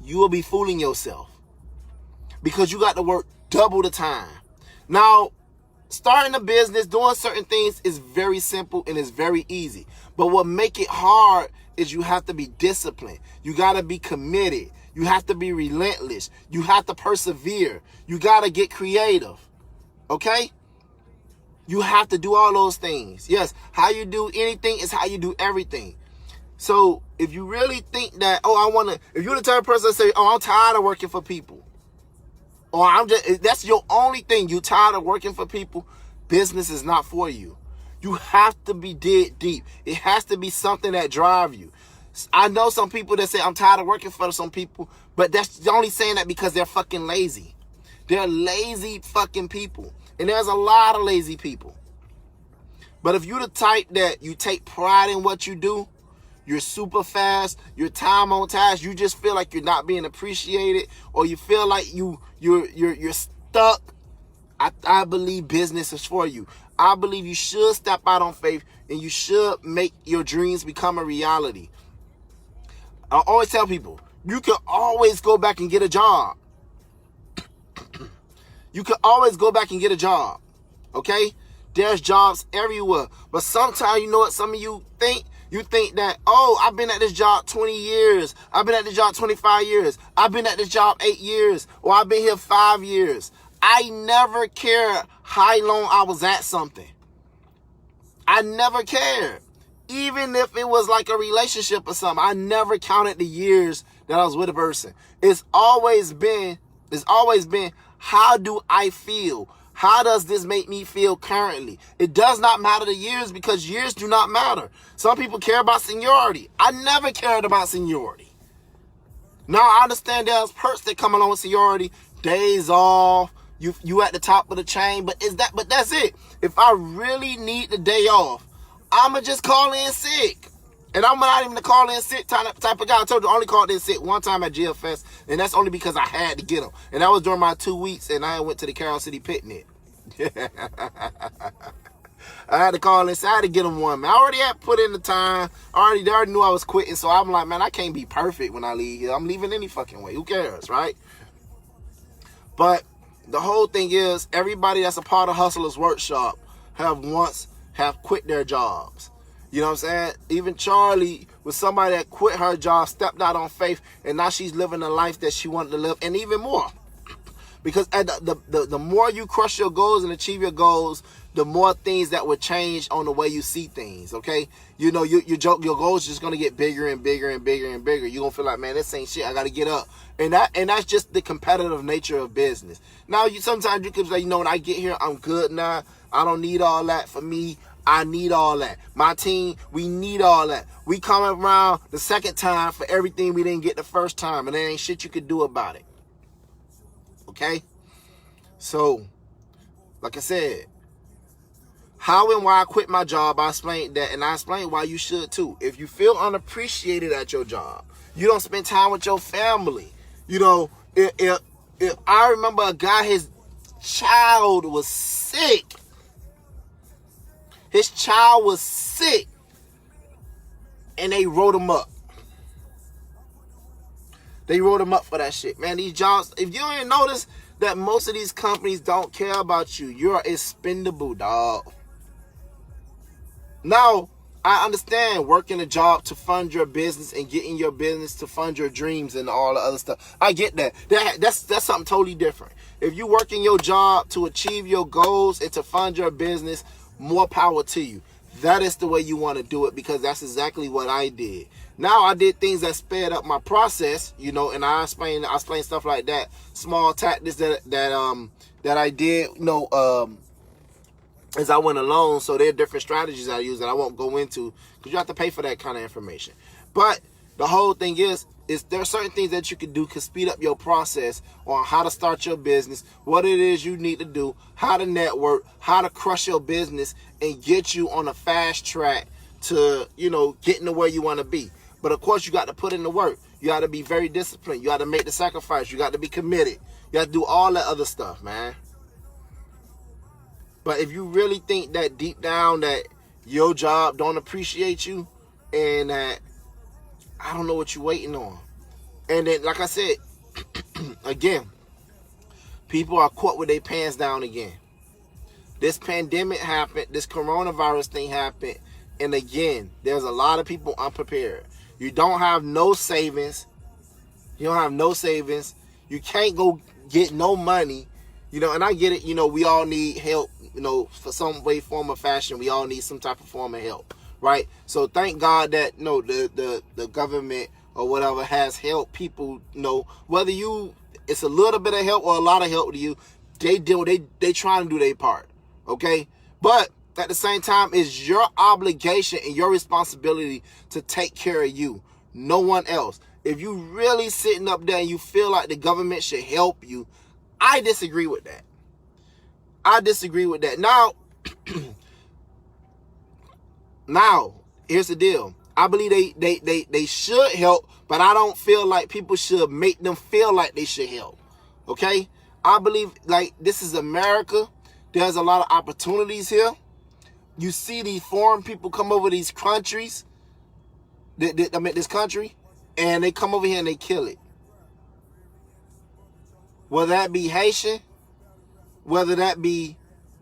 you will be fooling yourself, because you got to work double the time. Now, starting a business, doing certain things is very simple and it's very easy. But what make it hard is you have to be disciplined. You got to be committed. You have to be relentless. You have to persevere. You got to get creative. Okay? You have to do all those things. Yes, how you do anything is how you do everything. So if you really think that, if you're the type of person that say, I'm tired of working for people, or that's your only thing, you tired of working for people, business is not for you. You have to be dead deep. It has to be something that drives you. I know some people that say, I'm tired of working for some people, but that's only saying that because they're fucking lazy. They're lazy fucking people. And there's a lot of lazy people. But if you're the type that you take pride in what you do, you're super fast, you're time on task, you just feel like you're not being appreciated, or you feel like you're stuck, I believe business is for you. I believe you should step out on faith and you should make your dreams become a reality. I always tell people, you can always go back and get a job. You can always go back and get a job. Okay? There's jobs everywhere. But sometimes, you know what some of you think? You think that, I've been at this job 20 years. I've been at this job 25 years. I've been at this job 8 years. Or I've been here 5 years. I never cared how long I was at something. I never cared. Even if it was like a relationship or something, I never counted the years that I was with a person. It's always been, how do I feel? How does this make me feel currently? It does not matter the years, because years do not matter. Some people care about seniority. I never cared about seniority. Now, I understand there's perks that come along with seniority. Days off, you at the top of the chain, but that's it. If I really need the day off, I'ma just call in sick. And I'm not even the call in sick type of guy. I told you I only called in sick one time at GFS, and that's only because I had to get them. And that was during my 2 weeks, and I went to the Carroll City picnic. I had to call in sick. I had to get them one, man. I already had put in the time. They already knew I was quitting, so I'm like, man, I can't be perfect when I leave here. I'm leaving any fucking way. Who cares, right? But the whole thing is, everybody that's a part of Hustler's Workshop have quit their jobs. You know what I'm saying? Even Charlie was somebody that quit her job, stepped out on faith, and now she's living the life that she wanted to live, and even more. Because the more you crush your goals and achieve your goals, the more things that would change on the way you see things, okay? You know, your goals just going to get bigger and bigger and bigger and bigger. You're going to feel like, man, this ain't shit. I got to get up. And that's just the competitive nature of business. Now, sometimes you can say, when I get here, I'm good now. I don't need all that for me. I need all that. My team, we need all that. We come around the second time for everything we didn't get the first time, and there ain't shit you could do about it. Okay? So, like I said, how and why I quit my job, I explained that, and I explained why you should too. If you feel unappreciated at your job, you don't spend time with your family. You know, if I remember a guy, his child was sick. His child was sick, and they wrote him up. They wrote him up for that shit. Man, these jobs, if you ain't notice that most of these companies don't care about you, you're expendable, dog. Now, I understand working a job to fund your business and getting your business to fund your dreams and all the other stuff. I get that. That's something totally different. If you working your job to achieve your goals and to fund your business, more power to you. That is the way you want to do it, because that's exactly what I did. Now I did things that sped up my process, and I explain stuff like that, small tactics that I did, as I went along. So there are different strategies I use that I won't go into, because you have to pay for that kind of information. But the whole thing is, there are certain things that you can do to speed up your process on how to start your business, what it is you need to do, how to network, how to crush your business and get you on a fast track to, getting to where you want to be. But of course, you got to put in the work. You got to be very disciplined. You got to make the sacrifice. You got to be committed. You got to do all that other stuff, man. But if you really think that deep down that your job don't appreciate you and that, I don't know what you're waiting on. And then, like I said, again, people are caught with their pants down again. This pandemic happened. This coronavirus thing happened. And again, there's a lot of people unprepared. You don't have no savings. You can't go get no money. And I get it. We all need help, for some way, form, or fashion. We all need some type of form of help, right? So thank God that, the government or whatever has helped people, whether it's a little bit of help or a lot of help to you, they trying to do their part, okay? But at the same time, it's your obligation and your responsibility to take care of you, no one else. If you really sitting up there and you feel like the government should help you, I disagree with that. Now, here's the deal. I believe they should help, but I don't feel like people should make them feel like they should help. Okay? I believe like this is America. There's a lot of opportunities here. You see these foreign people come over these countries, this country, and they come over here and they kill it. Whether that be Haitian, whether that be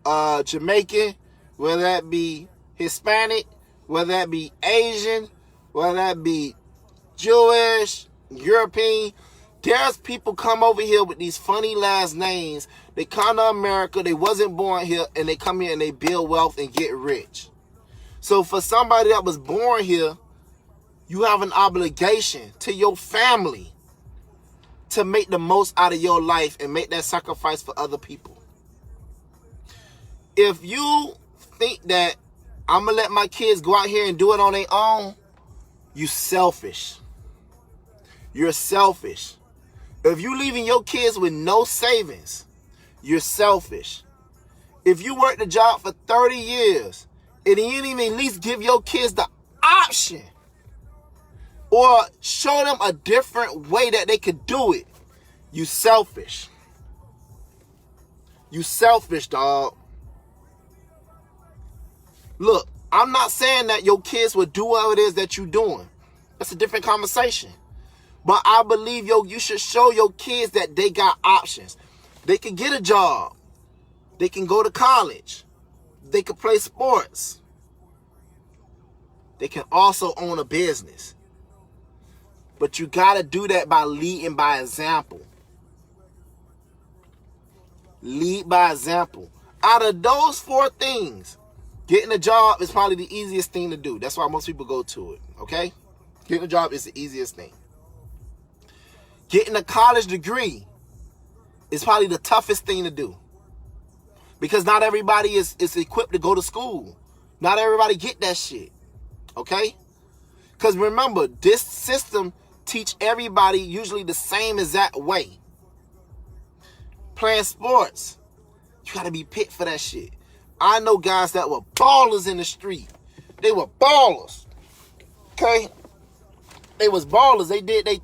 Jamaican, whether that be Hispanic, whether that be Asian, whether that be Jewish, European. There's people come over here with these funny last names. They come to America, they wasn't born here, and they come here and they build wealth and get rich. So for somebody that was born here, you have an obligation to your family to make the most out of your life and make that sacrifice for other people. If you think that I'm going to let my kids go out here and do it on their own, you selfish. You're selfish. If you leaving your kids with no savings, you're selfish. If you work the job for 30 years and you didn't even at least give your kids the option or show them a different way that they could do it, you selfish. You selfish, dog. Look, I'm not saying that your kids will do whatever it is that you're doing. That's a different conversation. But I believe you should show your kids that they got options. They can get a job. They can go to college. They can play sports. They can also own a business. But you got to do that by leading by example. Lead by example. Out of those 4 things, getting a job is probably the easiest thing to do. That's why most people go to it, okay? Getting a job is the easiest thing. Getting a college degree is probably the toughest thing to do. Because not everybody is equipped to go to school. Not everybody get that shit, okay? Because remember, this system teach everybody usually the same exact way. Playing sports, you got to be picked for that shit. I know guys that were ballers in the street. They were ballers. Okay? They was ballers. They did they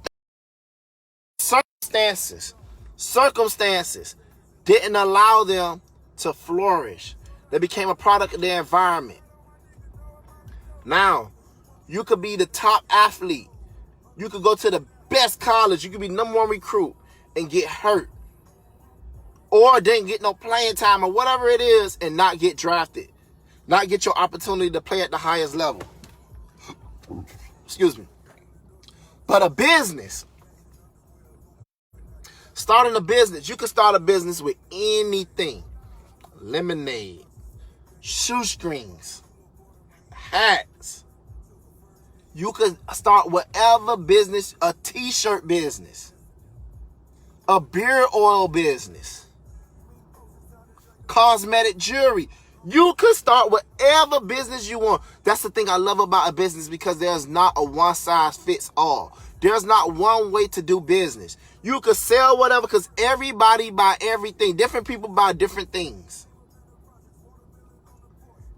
circumstances didn't allow them to flourish. They became a product of their environment. Now, you could be the top athlete. You could go to the best college. You could be #1 recruit and get hurt. Or didn't get no playing time or whatever it is and not get drafted. Not get your opportunity to play at the highest level. Excuse me. But a business. Starting a business. You can start a business with anything. Lemonade. Shoestrings. Hats. You could start whatever business. A t-shirt business. A beard oil business. Cosmetic jewelry. You could start whatever business you want. That's the thing I love about a business, because there's not a one size fits all. There's not one way to do business. You could sell whatever because everybody buy everything. Different people buy different things.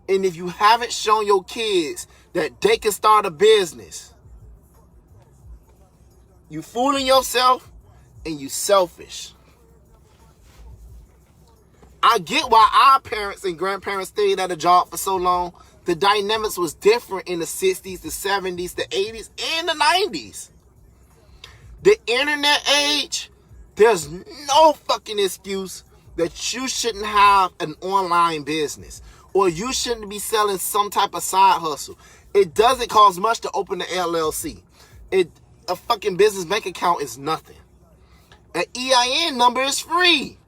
And if you haven't shown your kids that they can start a business, you fooling yourself and you selfish. I get why our parents and grandparents stayed at a job for so long. The dynamics was different in the 60s, the 70s, the 80s, and the 90s. The internet age, there's no fucking excuse that you shouldn't have an online business or you shouldn't be selling some type of side hustle. It doesn't cost much to open the LLC. A fucking business bank account is nothing. An EIN number is free.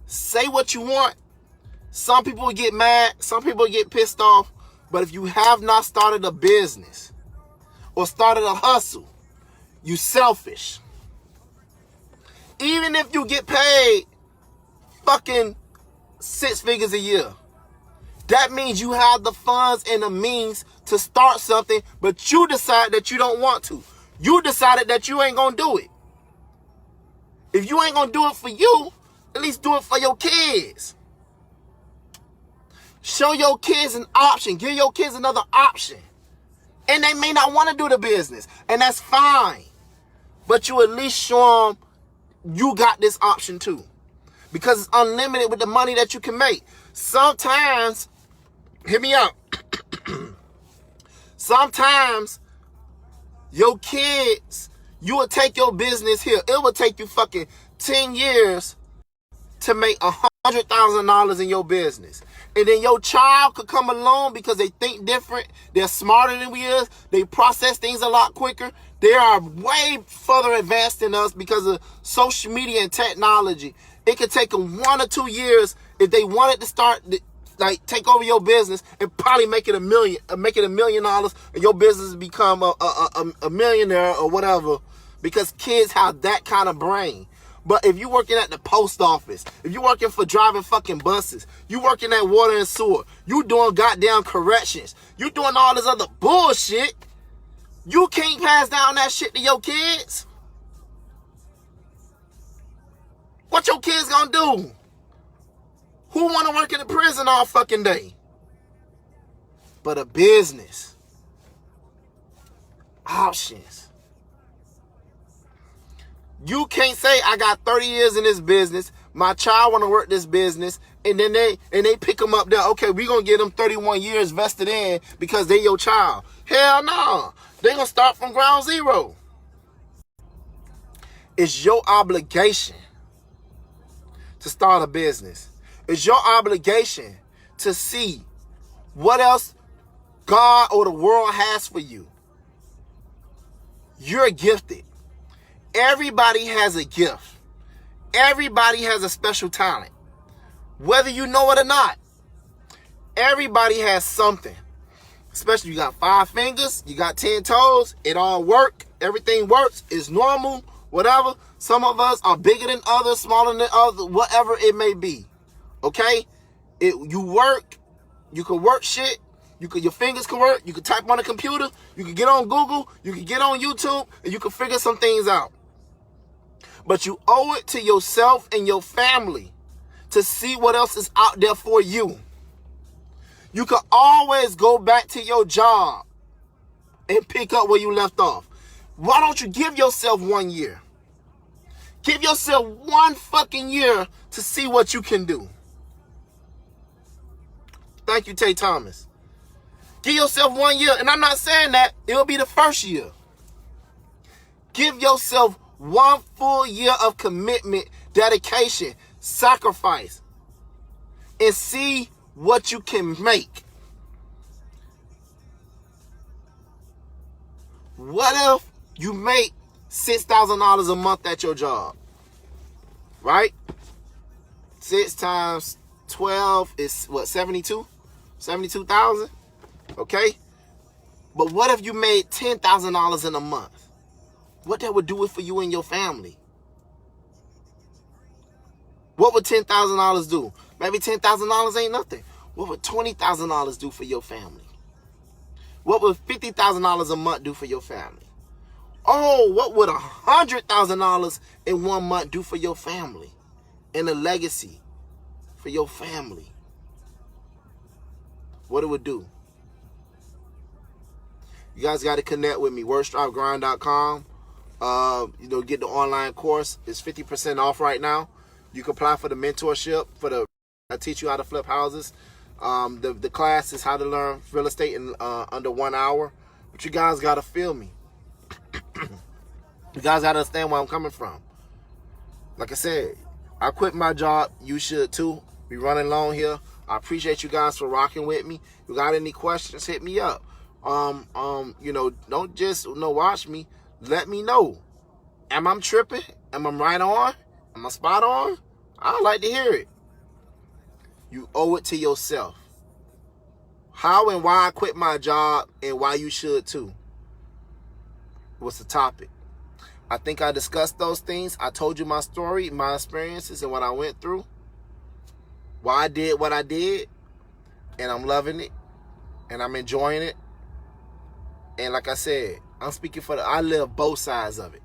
Say what you want. Some people get mad. Some people get pissed off. But if you have not started a business or started a hustle, you selfish. Even if you get paid fucking 6 figures a year, that means you have the funds and the means to start something, but you decide that you don't want to. You decided that you ain't gonna do it. If you ain't gonna do it for you, at least do it for your kids. Show your kids an option. Give your kids another option. And they may not want to do the business, and that's fine. But you at least show them you got this option too. Because it's unlimited with the money that you can make. Sometimes, hear me out. Sometimes your kids, you will take your business here. It will take you fucking 10 years to make $100,000 in your business. And then your child could come along because they think different. They're smarter than we is. They process things a lot quicker. They are way further advanced than us because of social media and technology. It could take them 1 or 2 years if they wanted to start, like, take over your business and probably make it $1 million, and your business become a millionaire or whatever, because kids have that kind of brain. But if you're working at the post office, if you're working for driving fucking buses, you working at water and sewer, you doing goddamn corrections, you doing all this other bullshit, you can't pass down that shit to your kids. What your kids gonna do? Who wanna work in a prison all fucking day? But a business. Options. You can't say I got 30 years in this business. My child want to work this business, and then they pick them up there. Okay, we gonna give them 31 years vested in because they your child. Hell no, they gonna start from ground zero. It's your obligation to start a business. It's your obligation to see what else God or the world has for you. You're gifted. Everybody has a gift. Everybody has a special talent. Whether you know it or not. Everybody has something. Especially you got 5 fingers, you got 10 toes, it all works. Everything works. It's normal, whatever. Some of us are bigger than others, smaller than others, whatever it may be. Okay? You work. You can work shit. Your fingers can work. You can type on a computer. You can get on Google. You can get on YouTube. And you can figure some things out. But you owe it to yourself and your family to see what else is out there for you. You can always go back to your job and pick up where you left off. Why don't you give yourself 1 year? Give yourself 1 fucking year to see what you can do. Thank you, Tay Thomas. Give yourself 1 year. And I'm not saying that it'll be the first year. Give yourself 1 full year of commitment, dedication, sacrifice, and see what you can make. What if you make $6,000 a month at your job? Right? 6 times 12 is what, 72? 72,000? Okay? But what if you made $10,000 in a month? What that would do it for you and your family? What would $10,000 do? Maybe $10,000 ain't nothing. What would $20,000 do for your family? What would $50,000 a month do for your family? Oh, what would $100,000 in 1 month do for your family? And a legacy for your family. What it would do. You guys got to connect with me. WorkStriveGrind.com. Get the online course. It's 50% off right now. You can apply for the mentorship I teach you how to flip houses. The class is how to learn real estate in under 1 hour. But you guys got to feel me. You guys got to understand where I'm coming from. Like I said, I quit my job. You should too. We running long here. I appreciate you guys for rocking with me. If you got any questions, hit me up. Don't just watch me. Let me know. Am I tripping? Am I right on? Am I spot on? I'd like to hear it. You owe it to yourself. How and why I quit my job and why you should too. What's the topic? I think I discussed those things. I told you my story, my experiences, and what I went through. Why I did what I did. And I'm loving it. And I'm enjoying it. And like I said, I'm speaking I live both sides of it.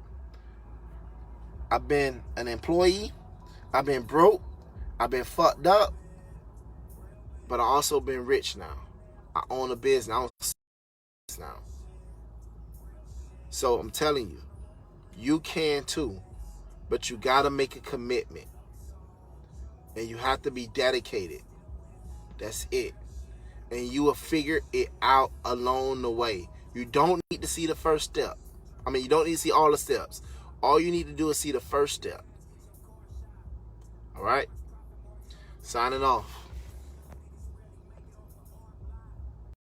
I've been an employee. I've been broke. I've been fucked up. But I also been rich now. I own a business. I own a business now. So I'm telling you, you can too. But you got to make a commitment. And you have to be dedicated. That's it. And you will figure it out along the way. You don't need to see the first step. You don't need to see all the steps. All you need to do is see the first step. All right? Signing off.